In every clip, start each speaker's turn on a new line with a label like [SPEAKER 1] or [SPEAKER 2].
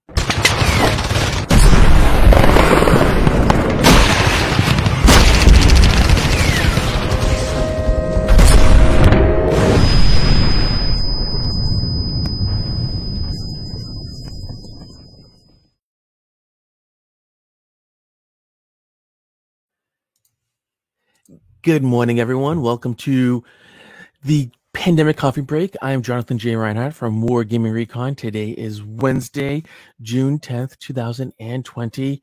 [SPEAKER 1] Good morning, everyone. Welcome to the Pandemic Coffee Break. I am Jonathan J. Reinhardt from War Gaming Recon. Today is Wednesday, June 10th, 2020,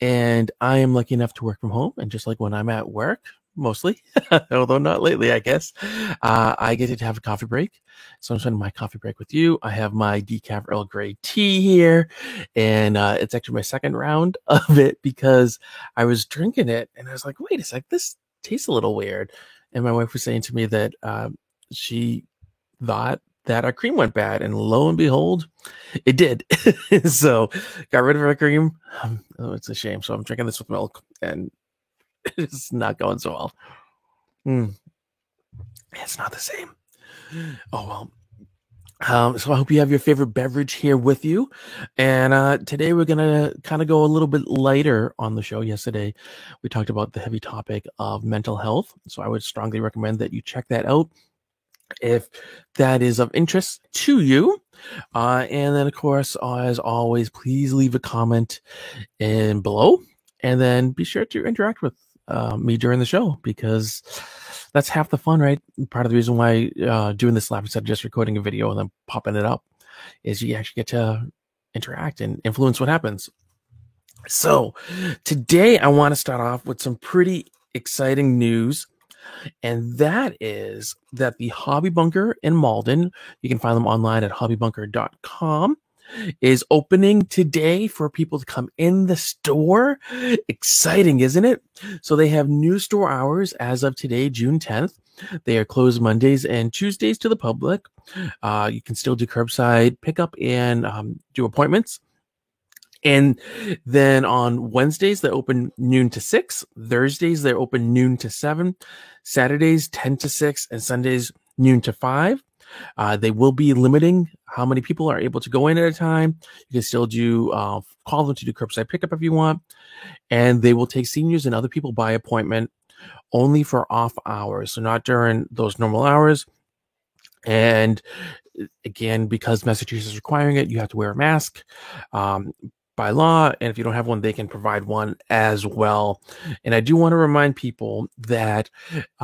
[SPEAKER 1] and I am lucky enough to work from home. And just like when I'm at work, mostly, although not lately, I guess, I get to have a coffee break. So I'm spending my coffee break with you. I have my decaf Earl Grey tea here, and it's actually my second round of it because I was drinking it, and I was like, wait a sec, this tastes a little weird. And my wife was saying to me that she thought that our cream went bad, and lo and behold, it did. So got rid of our cream. Oh, it's a shame. So I'm drinking this with milk, and it's not going so well. It's not the same. Oh well. So I hope you have your favorite beverage here with you. And today we're going to kind of go a little bit lighter on the show. Yesterday, we talked about the heavy topic of mental health. So I would strongly recommend that you check that out if that is of interest to you. And then, of course, as always, please leave a comment in below. And then be sure to interact with me during the show, because that's half the fun, right? Part of the reason why doing this live instead of just recording a video and then popping it up is you actually get to interact and influence what happens. So today I want to start off with some pretty exciting news, and that is that the Hobby Bunker in Malden, you can find them online at hobbybunker.com, is opening today for people to come in the store. Exciting, isn't it? So they have new store hours as of today, June 10th. They are closed Mondays and Tuesdays to the public. You can still do curbside pickup and do appointments. And then on Wednesdays, they open noon to 6. Thursdays, they open noon to 7. Saturdays, 10 to 6. And Sundays, noon to 5. They will be limiting how many people are able to go in at a time. You can still do call them to do curbside pickup if you want. And they will take seniors and other people by appointment only for off hours. So not during those normal hours. And again, because Massachusetts is requiring it, you have to wear a mask by law, and if you don't have one, they can provide one as well. And I do want to remind people that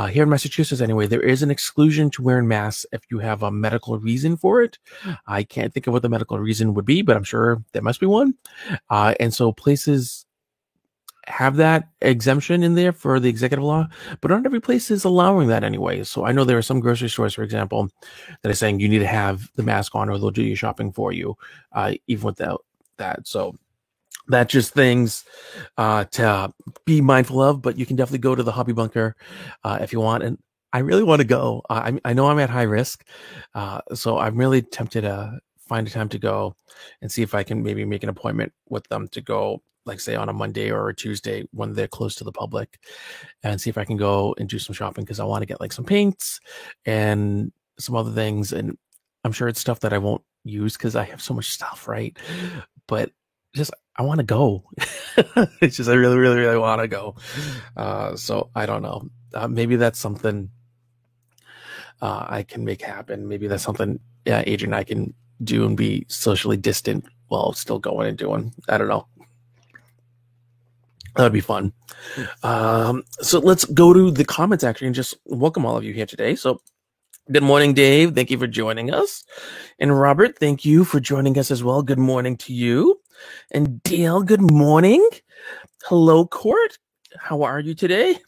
[SPEAKER 1] here in Massachusetts anyway, there is an exclusion to wearing masks if you have a medical reason for it. I can't think of what the medical reason would be, but I'm sure there must be one. And so places have that exemption in there for the executive law, but not every place is allowing that anyway. So I know there are some grocery stores, for example, that are saying you need to have the mask on or they'll do your shopping for you, even without that. So that's just things to be mindful of, but you can definitely go to the Hobby Bunker if you want. And I really want to go. I know I'm at high risk, so I'm really tempted to find a time to go and see if I can maybe make an appointment with them to go, like say on a Monday or a Tuesday when they're close to the public, and see if I can go and do some shopping, because I want to get like some paints and some other things. And I'm sure it's stuff that I won't use because I have so much stuff, right? But just I want to go. It's just I really, really, really want to go. So I don't know. Maybe that's something I can make happen. Maybe that's something Adrian and I can do and be socially distant while still going and doing. I don't know. That'd be fun. So let's go to the comments actually and just welcome all of you here today. So good morning, Dave. Thank you for joining us. And Robert, thank you for joining us as well. Good morning to you. And Dale, good morning. Hello, Court. How are you today?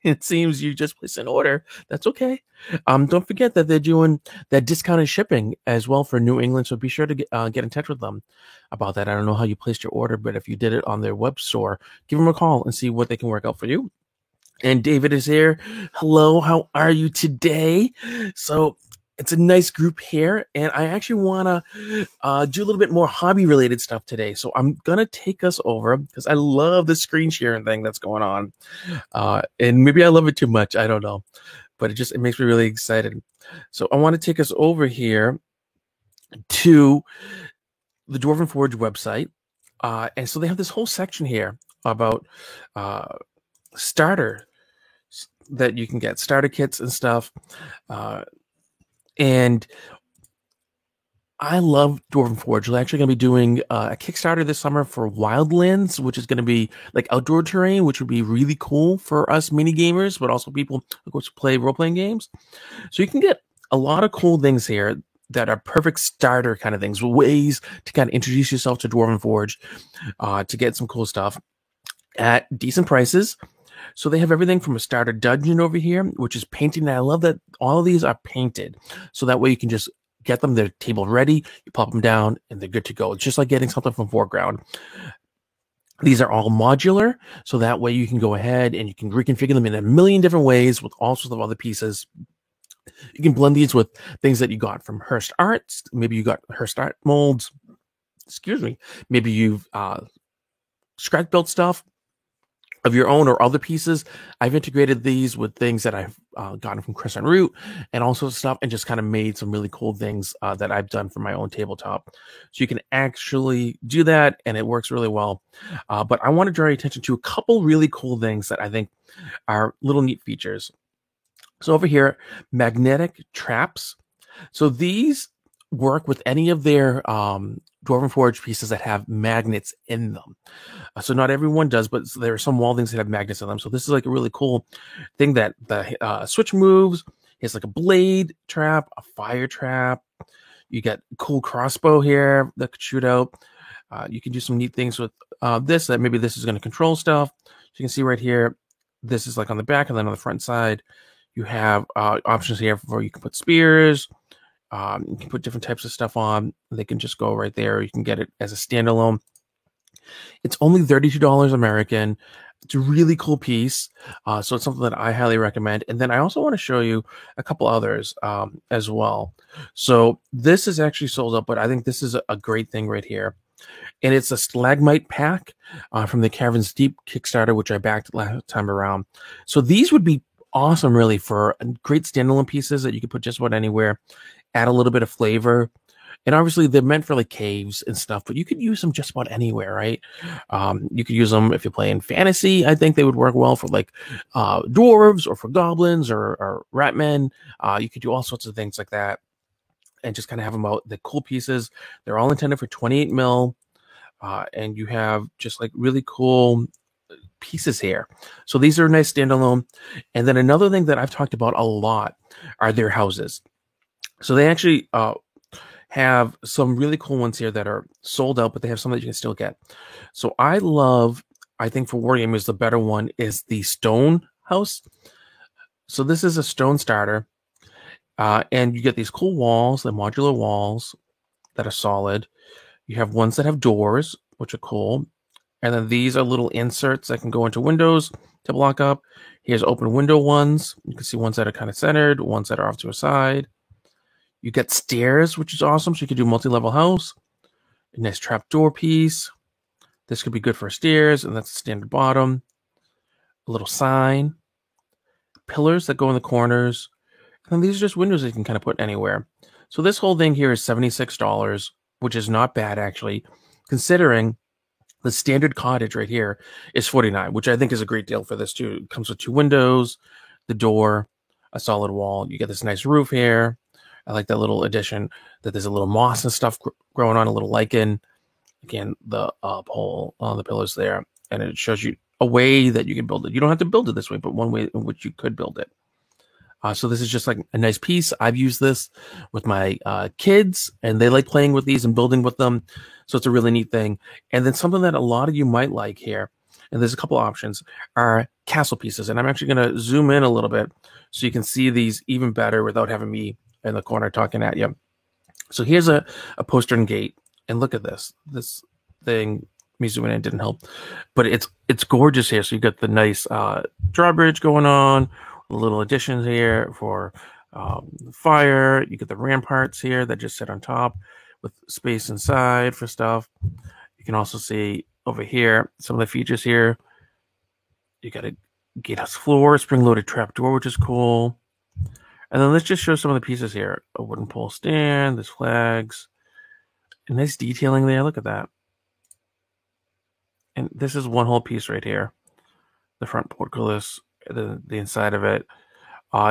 [SPEAKER 1] It seems you just placed an order. That's okay. Don't forget that they're doing that discounted shipping as well for New England. So be sure to get in touch with them about that. I don't know how you placed your order, but if you did it on their web store, give them a call and see what they can work out for you. And David is here. Hello, how are you today? So it's a nice group here, and I actually want to do a little bit more hobby-related stuff today. So I'm going to take us over, because I love the screen sharing thing that's going on. And maybe I love it too much. I don't know. But it makes me really excited. So I want to take us over here to the Dwarven Forge website. And so they have this whole section here about starter that you can get, starter kits and stuff. And I love Dwarven Forge. We're actually going to be doing a Kickstarter this summer for Wildlands, which is going to be like outdoor terrain, which would be really cool for us mini gamers, but also people, of course, play role-playing games. So you can get a lot of cool things here that are perfect starter kind of things, ways to kind of introduce yourself to Dwarven Forge, to get some cool stuff at decent prices. So they have everything from a starter dungeon over here, which is painting. And I love that all of these are painted. So that way you can just get them, they're table ready, you pop them down, and they're good to go. It's just like getting something from Foreground. These are all modular, so that way you can go ahead and you can reconfigure them in a million different ways with all sorts of other pieces. You can blend these with things that you got from Hearst Arts. Maybe you got Hearst Art molds. Excuse me. Maybe you've scratch built stuff of your own or other pieces. I've integrated these with things that I've gotten from Crescent Root and all sorts of stuff, and just kind of made some really cool things that I've done for my own tabletop. So you can actually do that, and it works really well. But I want to draw your attention to a couple really cool things that I think are little neat features. So over here, magnetic traps. So these work with any of their Dwarven Forge pieces that have magnets in them. So not everyone does, but there are some wall things that have magnets in them. So this is like a really cool thing that the switch moves. It's like a blade trap, a fire trap. You get a cool crossbow here that could shoot out. You can do some neat things with this, that maybe this is going to control stuff. So you can see right here, this is like on the back, and then on the front side, you have options here for you can put spears. You can put different types of stuff on. They can just go right there. You can get it as a standalone. It's only $32 American. It's a really cool piece. So it's something that I highly recommend. And then I also want to show you a couple others as well. So this is actually sold out, but I think this is a great thing right here. And it's a stalagmite pack from the Caverns Deep Kickstarter, which I backed last time around. So these would be awesome, really, for great standalone pieces that you could put just about anywhere, add a little bit of flavor. And obviously they're meant for like caves and stuff, but you could use them just about anywhere, right? You could use them if you're playing fantasy. I think they would work well for like dwarves or for goblins or ratmen. You could do all sorts of things like that and just kind of have them out. The cool pieces, they're all intended for 28 mil. And you have just like really cool pieces here. So these are nice standalone. And then another thing that I've talked about a lot are their houses. So they actually have some really cool ones here that are sold out, but they have some that you can still get. So I think for Wargamers, the better one is the stone house. So this is a stone starter. And you get these cool walls, the modular walls that are solid. You have ones that have doors, which are cool. And then these are little inserts that can go into windows to block up. Here's open window ones. You can see ones that are kind of centered, ones that are off to a side. You get stairs, which is awesome. So you can do multi-level house. A nice trapdoor piece. This could be good for stairs, and that's the standard bottom. A little sign. Pillars that go in the corners. And these are just windows that you can kind of put anywhere. So this whole thing here is $76, which is not bad, actually, considering the standard cottage right here is $49, which I think is a great deal for this too. It comes with 2 windows, the door, a solid wall. You get this nice roof here. I like that little addition that there's a little moss and stuff growing on, a little lichen. Again, the pole on the pillars there. And it shows you a way that you can build it. You don't have to build it this way, but one way in which you could build it. So this is just like a nice piece. I've used this with my kids, and they like playing with these and building with them. So it's a really neat thing. And then something that a lot of you might like here, and there's a couple options, are castle pieces. And I'm actually going to zoom in a little bit so you can see these even better without having me in the corner talking at you. So here's a postern gate, and look at this. This thing, me zooming in didn't help, but it's gorgeous here. So you got the nice drawbridge going on, little additions here for fire. You get the ramparts here that just sit on top with space inside for stuff. You can also see over here some of the features here. You got a gatehouse floor, spring-loaded trapdoor, which is cool. And then let's just show some of the pieces here. A wooden pole stand, there's flags. Nice detailing there. Look at that. And this is one whole piece right here. The front portcullis, the inside of it.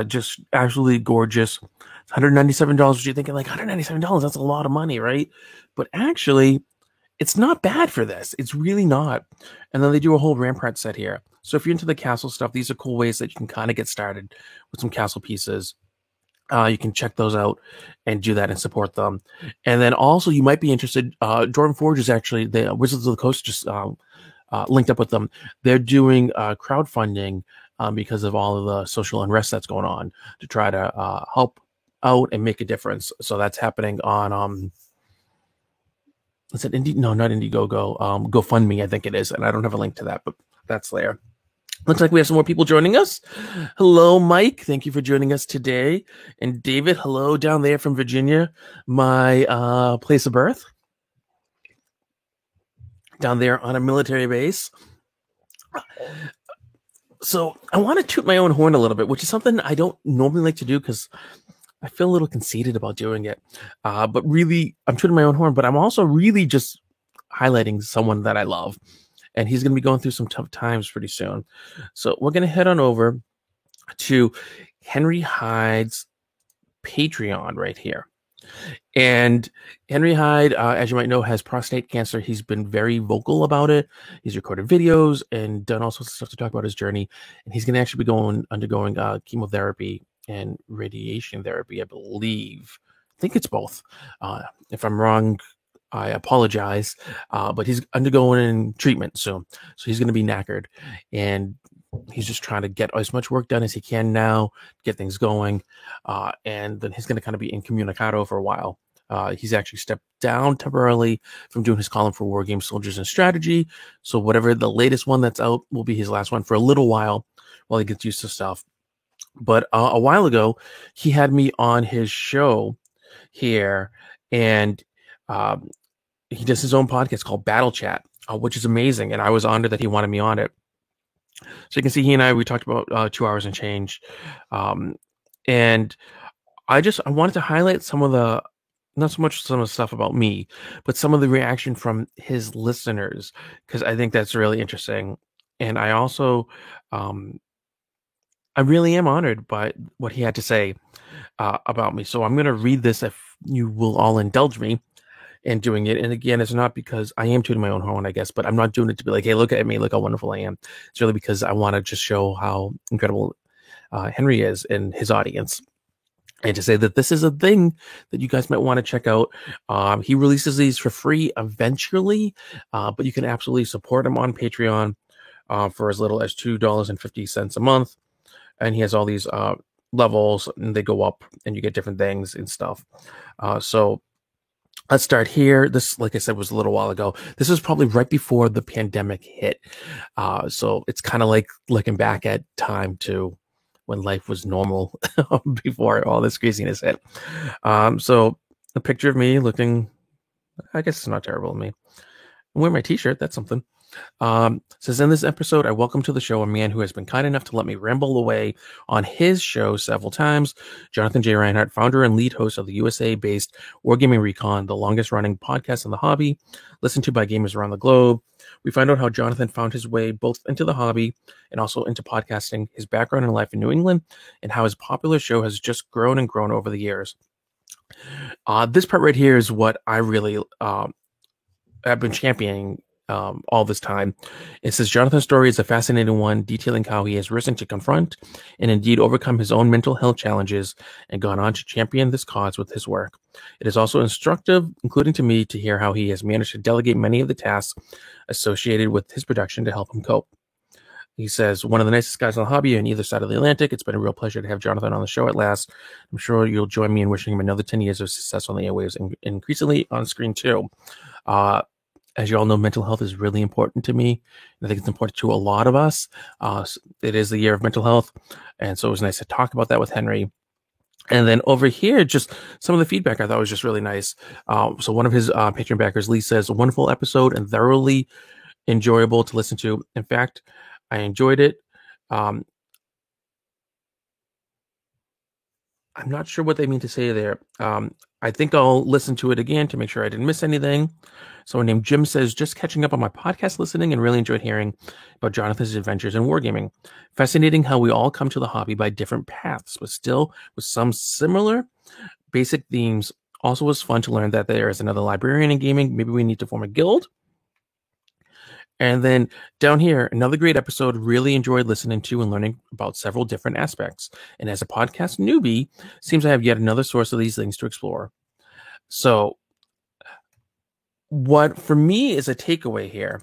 [SPEAKER 1] Just absolutely gorgeous. It's $197, which you're thinking like $197, that's a lot of money, right? But actually, it's not bad for this. It's really not. And then they do a whole Rampart set here. So if you're into the castle stuff, these are cool ways that you can kind of get started with some castle pieces. You can check those out and do that and support them. And then also you might be interested. Jordan Forge is actually the Wizards of the Coast just linked up with them. They're doing crowdfunding because of all of the social unrest that's going on to try to help out and make a difference. So that's happening on is it No, not Indiegogo. GoFundMe, I think it is, and I don't have a link to that, but that's there. Looks like we have some more people joining us. Hello, Mike. Thank you for joining us today. And David, hello down there from Virginia, my place of birth. Down there on a military base. So I want to toot my own horn a little bit, which is something I don't normally like to do because I feel a little conceited about doing it. But really, I'm tooting my own horn, but I'm also really just highlighting someone that I love. And he's going to be going through some tough times pretty soon. So we're going to head on over to Henry Hyde's Patreon right here. And Henry Hyde, as you might know, has prostate cancer. He's been very vocal about it. He's recorded videos and done all sorts of stuff to talk about his journey. And he's going to actually be undergoing chemotherapy and radiation therapy, I believe. I think it's both. If I'm wrong, I apologize. But he's undergoing treatment soon. So he's going to be knackered. And he's just trying to get as much work done as he can now, get things going. And then he's going to kind of be incommunicado for a while. He's actually stepped down temporarily from doing his column for War Games, Soldiers, and Strategy. So whatever the latest one that's out will be his last one for a little while he gets used to stuff. But a while ago, he had me on his show here, and he does his own podcast called Battle Chat, which is amazing. And I was honored that he wanted me on it. So you can see he and we talked about 2 hours and change. And I wanted to highlight some of the, not so much some of the stuff about me, but some of the reaction from his listeners, because I think that's really interesting. And I also, I really am honored by what he had to say about me. So I'm going to read this if you will all indulge me in doing it. And again, it's not because I am tooting my own horn, I guess, but I'm not doing it to be like, hey, look at me, look how wonderful I am. It's really because I want to just show how incredible Henry is and his audience. And to say that this is a thing that you guys might want to check out. He releases these for free eventually, but you can absolutely support him on Patreon for as little as $2.50 a month. And he has all these levels, and they go up, and you get different things and stuff. So let's start here. This, like I said, was a little while ago. This was probably right before the pandemic hit. So it's kind of like looking back at time to when life was normal before all this craziness hit. So a picture of me looking, I guess it's not terrible of me. I'm wearing my t-shirt. That's something. Says, in this episode, I welcome to the show a man who has been kind enough to let me ramble away on his show several times. Jonathan J. Reinhardt, founder and lead host of the USA-based Wargaming Recon, the longest-running podcast in the hobby, listened to by gamers around the globe. We find out how Jonathan found his way both into the hobby and also into podcasting, his background and life in New England, and how his popular show has just grown and grown over the years. This part right here is what I really have been championing all this time. It says, Jonathan's story is a fascinating one, detailing how he has risen to confront and indeed overcome his own mental health challenges and gone on to champion this cause with his work. It is also instructive, including to me, to hear how he has managed to delegate many of the tasks associated with his production to help him cope. He says, one of the nicest guys on the hobby on either side of the Atlantic. It's been a real pleasure to have Jonathan on the show at last. I'm sure you'll join me in wishing him another 10 years of success on the airwaves and increasingly on screen too. As you all know, mental health is really important to me. I think it's important to a lot of us. It is the year of mental health. And so it was nice to talk about that with Henry. And then over here, just some of the feedback I thought was just really nice. So one of his Patreon backers, Lee, says, a wonderful episode and thoroughly enjoyable to listen to. In fact, I enjoyed it. I'm not sure what they mean to say there. I think I'll listen to it again to make sure I didn't miss anything. Someone named Jim says, just catching up on my podcast listening and really enjoyed hearing about Jonathan's adventures in wargaming. Fascinating how we all come to the hobby by different paths, but still with some similar basic themes. Also was fun to learn that there is another librarian in gaming. Maybe we need to form a guild. And then down here, another great episode. Really enjoyed listening to and learning about several different aspects. And as a podcast newbie, seems I have yet another source of these things to explore. So what for me is a takeaway here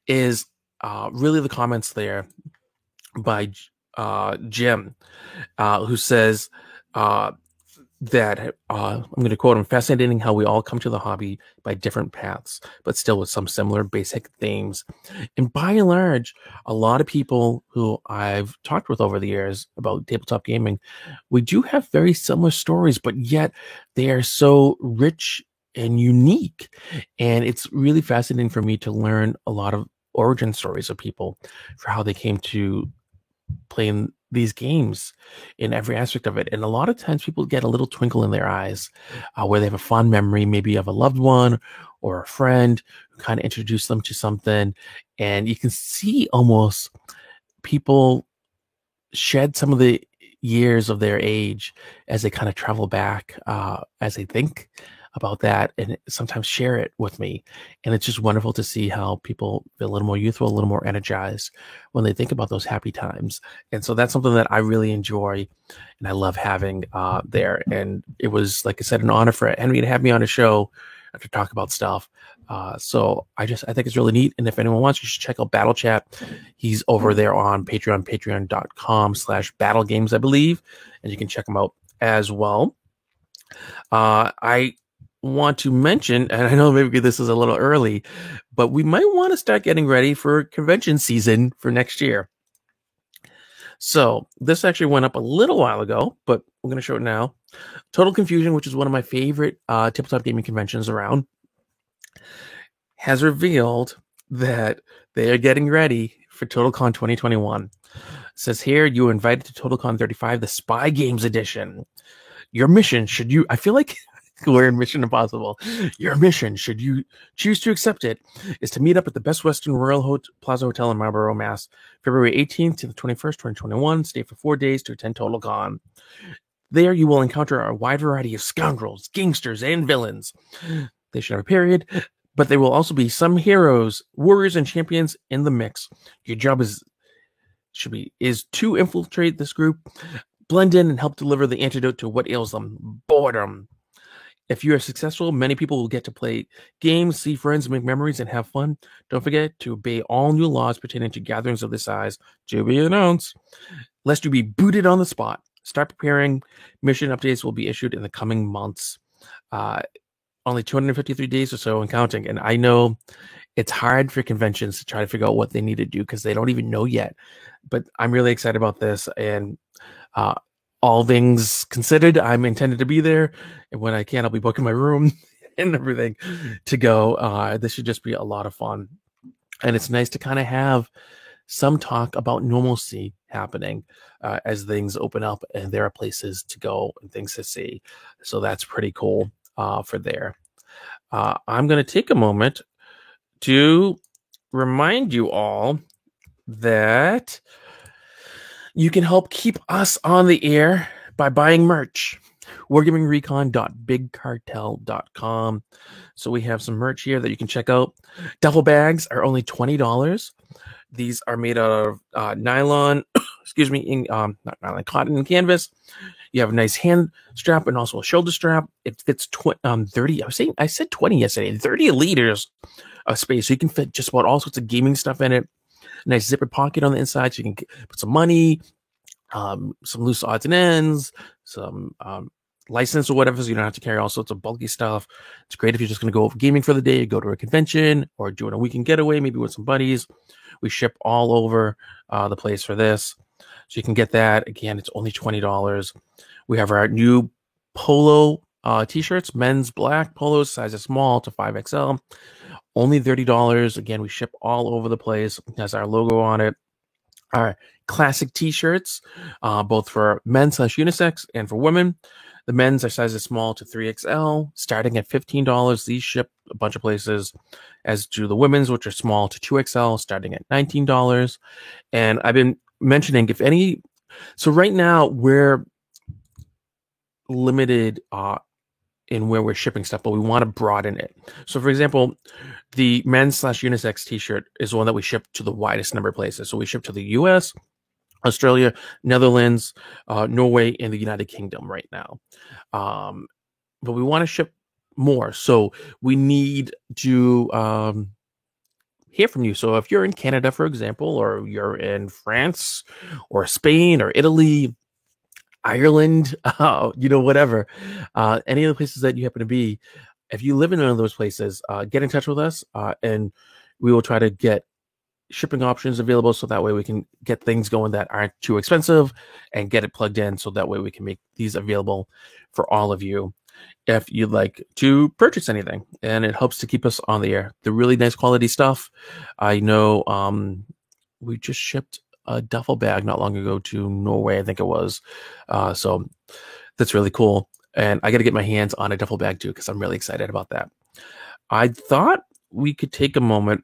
[SPEAKER 1] is really the comments there by Jim, who says that I'm going to quote him, fascinating how we all come to the hobby by different paths, but still with some similar basic themes. And by and large, a lot of people who I've talked with over the years about tabletop gaming, we do have very similar stories, but yet they are so rich and unique. And it's really fascinating for me to learn a lot of origin stories of people for how they came to playing these games in every aspect of it. And a lot of times people get a little twinkle in their eyes where they have a fond memory, maybe of a loved one or a friend who kind of introduced them to something. And you can see almost people shed some of the years of their age as they kind of travel back, as they think about that and sometimes share it with me. And it's just wonderful to see how people feel a little more youthful, a little more energized when they think about those happy times. And so that's something that I really enjoy and I love having there. And it was, like I said, an honor for Henry to have me on a show to talk about stuff. So I think it's really neat. And if anyone wants, you should check out Battle Chat. He's over there on Patreon, patreon.com/battlegames, I believe. And you can check him out as well. I want to mention, and I know maybe this is a little early, but we might want to start getting ready for convention season for next year. So this actually went up a little while ago, but we're going to show it now. Total Confusion, which is one of my favorite tabletop gaming conventions around, has revealed that they are getting ready for TotalCon 2021. It says here, you are invited to TotalCon 35, the Spy Games Edition. Your mission, I feel like we're in Mission Impossible. Your mission, should you choose to accept it, is to meet up at the Best Western Royal Plaza Hotel in Marlborough, Mass, February 18th to the 21st, 2021. Stay for 4 days to attend TotalCon. There you will encounter a wide variety of scoundrels, gangsters, and villains. They should have a period, but there will also be some heroes, warriors, and champions in the mix. Your job is to infiltrate this group, blend in, and help deliver the antidote to what ails them: boredom. If you are successful, many people will get to play games, see friends, make memories, and have fun. Don't forget to obey all new laws pertaining to gatherings of this size, to be announced, lest you be booted on the spot. Start preparing. Mission updates will be issued in the coming months. Only 253 days or so and counting. And I know it's hard for conventions to try to figure out what they need to do because they don't even know yet. But I'm really excited about this. And all things considered, I'm intended to be there. And when I can, I'll be booking my room and everything to go. This should just be a lot of fun. And it's nice to kind of have some talk about normalcy happening as things open up and there are places to go and things to see. So that's pretty cool for there. I'm going to take a moment to remind you all that you can help keep us on the air by buying merch. wargamingrecon.bigcartel.com. So we have some merch here that you can check out. Duffel bags are only $20. These are made out of nylon, not nylon, cotton and canvas. You have a nice hand strap and also a shoulder strap. It fits 30. I said 20 yesterday. 30 liters of space. So you can fit just about all sorts of gaming stuff in it. Nice zipper pocket on the inside, so you can put some money, some loose odds and ends, some license or whatever, so you don't have to carry all sorts of bulky stuff. It's great if you're just going to go gaming for the day, go to a convention, or doing a weekend getaway, maybe with some buddies. We ship all over the place for this, so you can get that. Again, it's only $20. We have our new polo t-shirts, men's black polos, sizes small to 5XL. Only $30. Again, we ship all over the place. It has our logo on it. All right, classic T-shirts, both for men slash unisex and for women. The men's are sizes small to 3XL, starting at $15. These ship a bunch of places, as do the women's, which are small to 2XL, starting at $19. And I've been mentioning if any. So right now we're limited in where we're shipping stuff, but we want to broaden it. So, for example, the men's slash unisex T-shirt is one that we ship to the widest number of places. So we ship to the U.S., Australia, Netherlands, Norway, and the United Kingdom right now. But we want to ship more. So we need to hear from you. So if you're in Canada, for example, or you're in France or Spain or Italy, Ireland, whatever, any of the places that you happen to be, if you live in one of those places, get in touch with us and we will try to get shipping options available so that way we can get things going that aren't too expensive and get it plugged in so that way we can make these available for all of you if you'd like to purchase anything, and it helps to keep us on the air. The really nice quality stuff. I know we just shipped a duffel bag not long ago to Norway, I think it was. So that's really cool. And I got to get my hands on a duffel bag too, because I'm really excited about that. I thought we could take a moment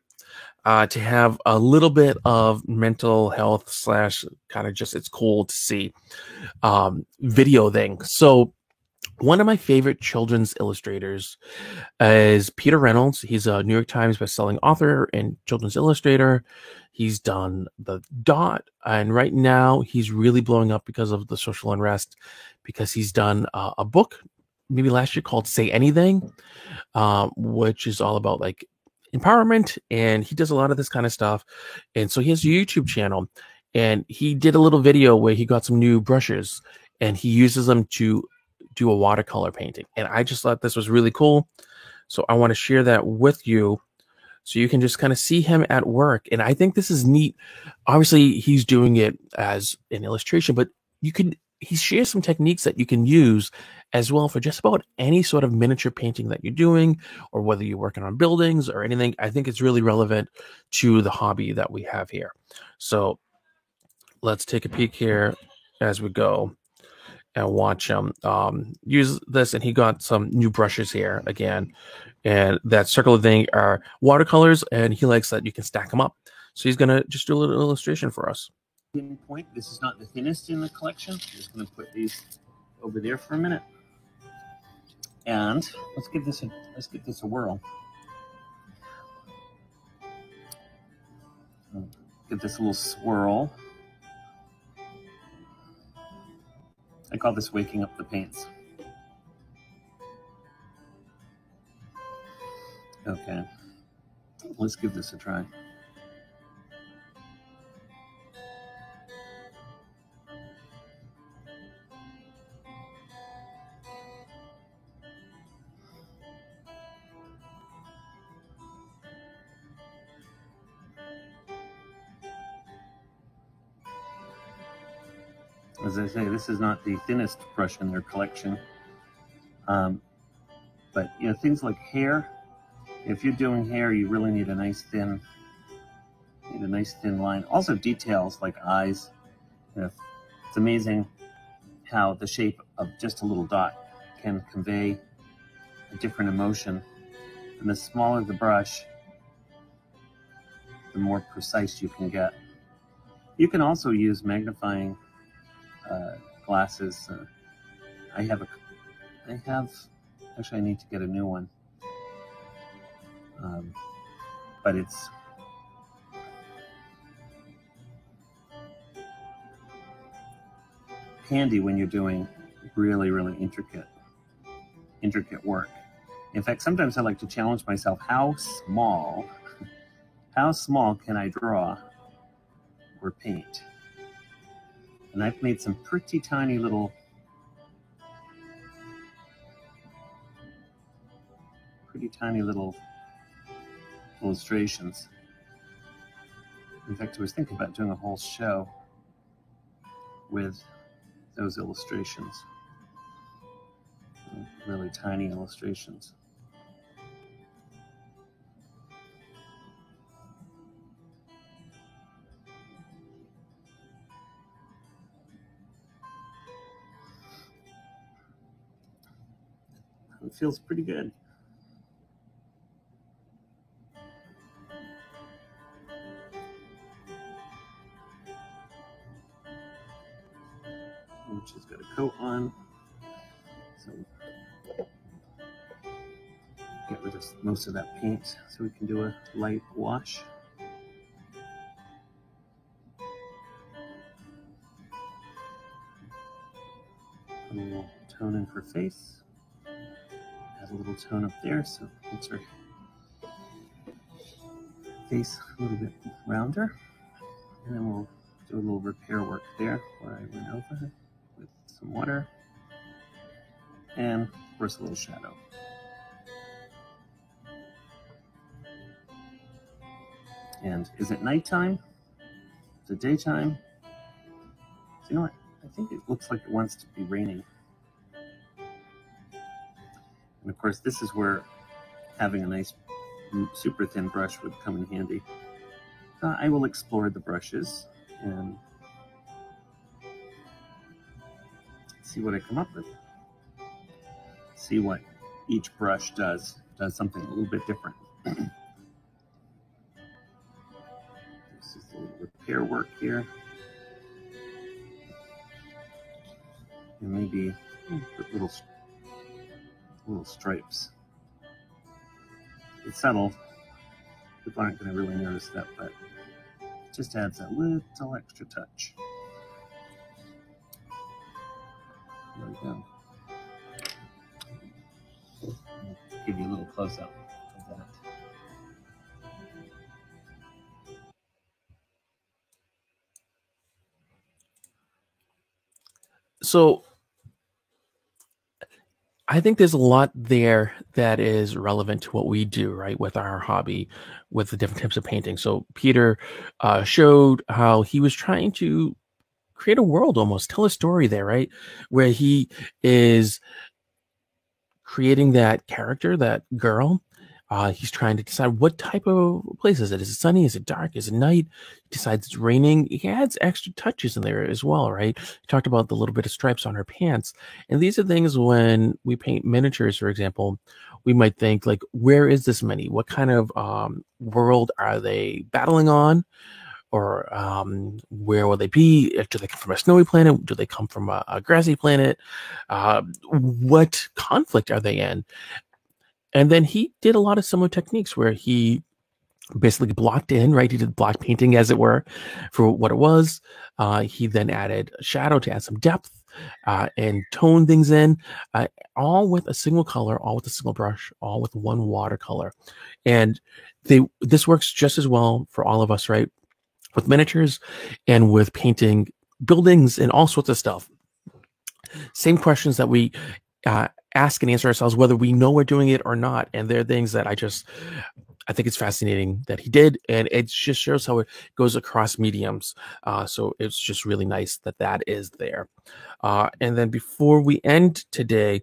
[SPEAKER 1] to have a little bit of mental health slash kind of just it's cool to see video thing. So one of my favorite children's illustrators is Peter Reynolds. He's a New York Times bestselling author and children's illustrator. He's done The Dot, and right now he's really blowing up because of the social unrest, because he's done a book maybe last year called Say Anything, which is all about like empowerment, and he does a lot of this kind of stuff. And so he has a YouTube channel, and he did a little video where he got some new brushes and he uses them to do a watercolor painting. And I just thought this was really cool. So I want to share that with you so you can just kind of see him at work. And I think this is neat. Obviously, he's doing it as an illustration, but he shares some techniques that you can use as well for just about any sort of miniature painting that you're doing, or whether you're working on buildings or anything. I think it's really relevant to the hobby that we have here. So let's take a peek here as we go and watch him use this. And he got some new brushes here again. And that circle thing are watercolors, and he likes that you can stack them up. So he's going to just do a little illustration for us.
[SPEAKER 2] Point. This is not the thinnest in the collection. I'm just going to put these over there for a minute. And let's give this a whirl. Give this a little swirl. I call this waking up the paints. Okay, let's give this a try. As I say, this is not the thinnest brush in their collection. But things like hair. If you're doing hair, you really need a nice thin line. Also details like eyes. It's amazing how the shape of just a little dot can convey a different emotion. And the smaller the brush, the more precise you can get. You can also use magnifying glasses. Actually I need to get a new one. But it's handy when you're doing really, really intricate work. In fact, sometimes I like to challenge myself, how small can I draw or paint? And I've made some pretty tiny little illustrations. In fact, I was thinking about doing a whole show with those illustrations. Really tiny illustrations. It feels pretty good. She's got a coat on, so get rid of most of that paint so we can do a light wash. Put a little tone in her face. Add a little tone up there so it makes her face a little bit rounder. And then we'll do a little repair work there where I went over with some water. And of course a little shadow. And is it nighttime? Is it daytime? So you know what? I think it looks like it wants to be raining. And of course, this is where having a nice super thin brush would come in handy. I will explore the brushes and see what I come up with. See what each brush does something a little bit different. This is a little repair work here. And maybe put little stripes. It's subtle. People aren't going to really notice that, but it just adds a little extra touch. There we go. I'll give you a little close-up of that.
[SPEAKER 1] So I think there's a lot there that is relevant to what we do, right, with our hobby, with the different types of painting. So Peter showed how he was trying to create a world, almost tell a story there, right, where he is creating that character, that girl. He's trying to decide what type of place is it. Is it sunny? Is it dark? Is it night? He decides it's raining. He adds extra touches in there as well, right? He talked about the little bit of stripes on her pants. And these are things when we paint miniatures, for example, we might think like, where is this mini? What kind of world are they battling on? Or where will they be? Do they come from a snowy planet? Do they come from a grassy planet? What conflict are they in? And then he did a lot of similar techniques where he basically blocked in, right? He did block painting, as it were, for what it was. He then added shadow to add some depth and tone things in, all with a single color, all with a single brush, all with one watercolor. And this works just as well for all of us, right? With miniatures and with painting buildings and all sorts of stuff. Same questions that we ask and answer ourselves, whether we know we're doing it or not. And there are things that I think it's fascinating that he did, and it just shows how it goes across mediums. So it's just really nice that is there. And then before we end today,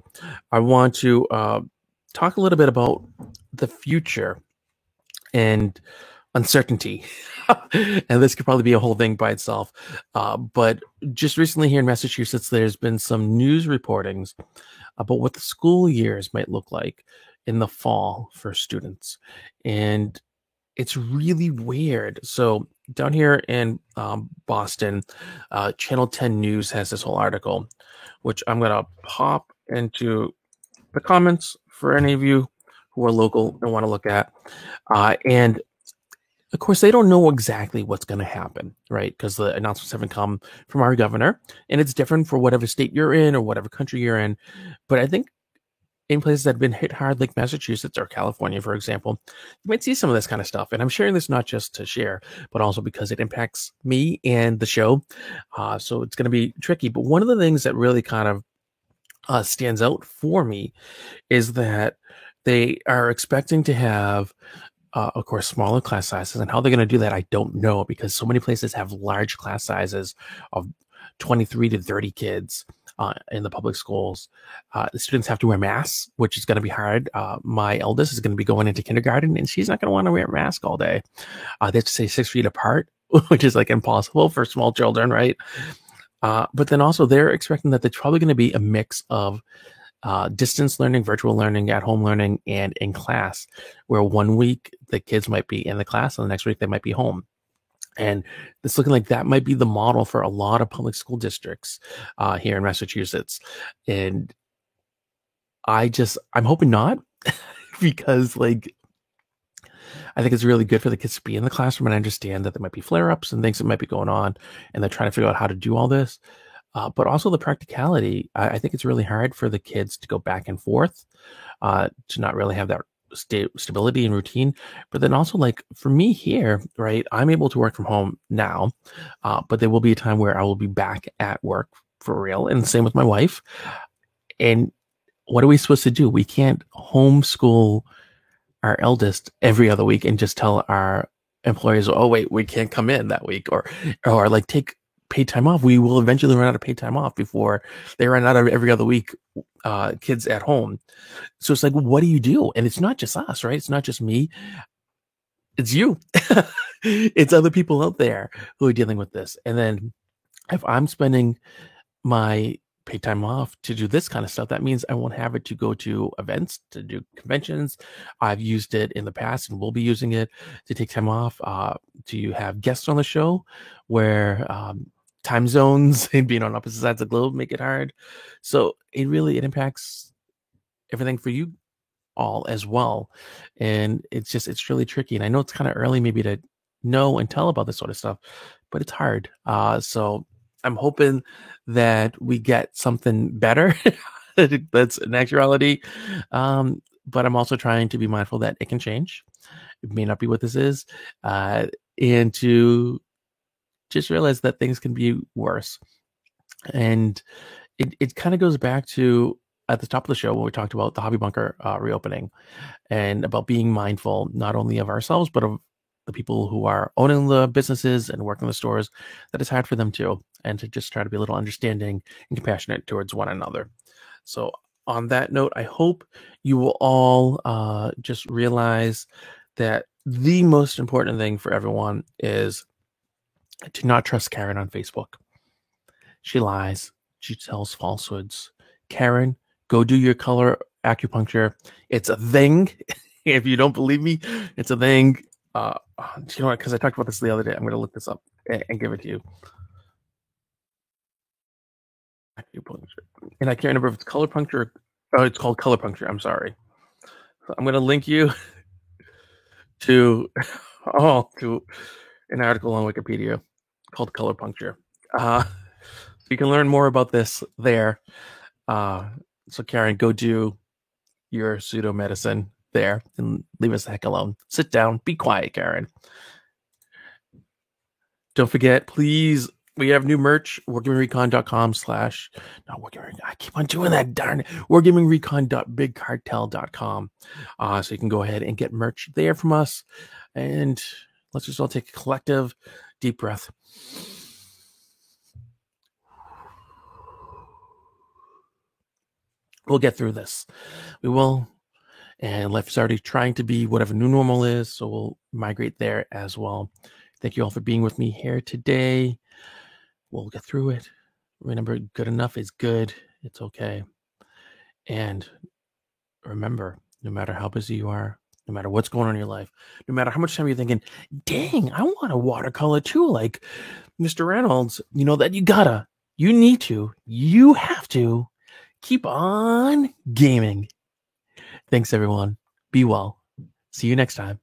[SPEAKER 1] I want to talk a little bit about the future and uncertainty. And this could probably be a whole thing by itself. But just recently here in Massachusetts, there's been some news reportings about what the school years might look like in the fall for students. And it's really weird. So down here in Boston, Channel 10 News has this whole article, which I'm going to pop into the comments for any of you who are local and want to look at. And of course, they don't know exactly what's going to happen, right? Because the announcements haven't come from our governor, and it's different for whatever state you're in or whatever country you're in. But I think in places that have been hit hard, like Massachusetts or California, for example, you might see some of this kind of stuff. And I'm sharing this not just to share, but also because it impacts me and the show. So it's going to be tricky. But one of the things that really kind of stands out for me is that they are expecting to have of course, smaller class sizes, and how they're going to do that, I don't know, because so many places have large class sizes of 23 to 30 kids in the public schools. The students have to wear masks, which is going to be hard. My eldest is going to be going into kindergarten, and she's not going to want to wear a mask all day. They have to stay 6 feet apart, which is like impossible for small children, right? But then also they're expecting that there's probably going to be a mix of distance learning, virtual learning, at home learning, and in class, where 1 week the kids might be in the class and the next week they might be home. And it's looking like that might be the model for a lot of public school districts here in Massachusetts. And I'm hoping not, because like, I think it's really good for the kids to be in the classroom, and I understand that there might be flare-ups and things that might be going on, and they're trying to figure out how to do all this. But also the practicality, I think it's really hard for the kids to go back and forth, to not really have that stability and routine. But then also, like for me here, right, I'm able to work from home now, but there will be a time where I will be back at work for real, and same with my wife. And what are we supposed to do? We can't homeschool our eldest every other week and just tell our employers, oh wait, we can't come in that week, or like take paid time off. We will eventually run out of paid time off before they run out of every other week kids at home. So it's like, what do you do? And it's not just us, right? It's not just me. It's you. It's other people out there who are dealing with this. And then if I'm spending my paid time off to do this kind of stuff, that means I won't have it to go to events, to do conventions. I've used it in the past and will be using it to take time off, to have guests on the show where time zones and being on opposite sides of the globe make it hard. So it impacts everything for you all as well. And it's really tricky. And I know it's kind of early maybe to know and tell about this sort of stuff, but it's hard. So I'm hoping that we get something better that's an actuality. But I'm also trying to be mindful that it can change. It may not be what this is. And to just realize that things can be worse. And it kind of goes back to at the top of the show when we talked about the Hobby Bunker reopening, and about being mindful not only of ourselves, but of the people who are owning the businesses and working the stores, that it's hard for them too, and to just try to be a little understanding and compassionate towards one another. So on that note, I hope you will all just realize that the most important thing for everyone is to not trust Karen on Facebook. She lies. She tells falsehoods. Karen, go do your color acupuncture. It's a thing. If you don't believe me, it's a thing. You know what? Because I talked about this the other day. I'm going to look this up and give it to you. Acupuncture. And I can't remember if it's color puncture. Oh, it's called color puncture. I'm sorry. So I'm going to link you to an article on Wikipedia called color puncture. You can learn more about this there. So Karen, go do your pseudo medicine there and leave us the heck alone. Sit down, be quiet, Karen. Don't forget, please, we have new merch, wargamingrecon.com/ not Wargaming, I keep on doing that, darn it, wargamingrecon.bigcartel.com. So you can go ahead and get merch there from us. And let's just all take a collective deep breath. We'll get through this. We will. And life is already trying to be whatever new normal is, so we'll migrate there as well. Thank you all for being with me here today. We'll get through it. Remember, good enough is good. It's okay. And remember, no matter how busy you are, no matter what's going on in your life, no matter how much time you're thinking, dang, I want a watercolor too, like Mr. Reynolds, you know that you need to, you have to keep on gaming. Thanks, everyone. Be well. See you next time.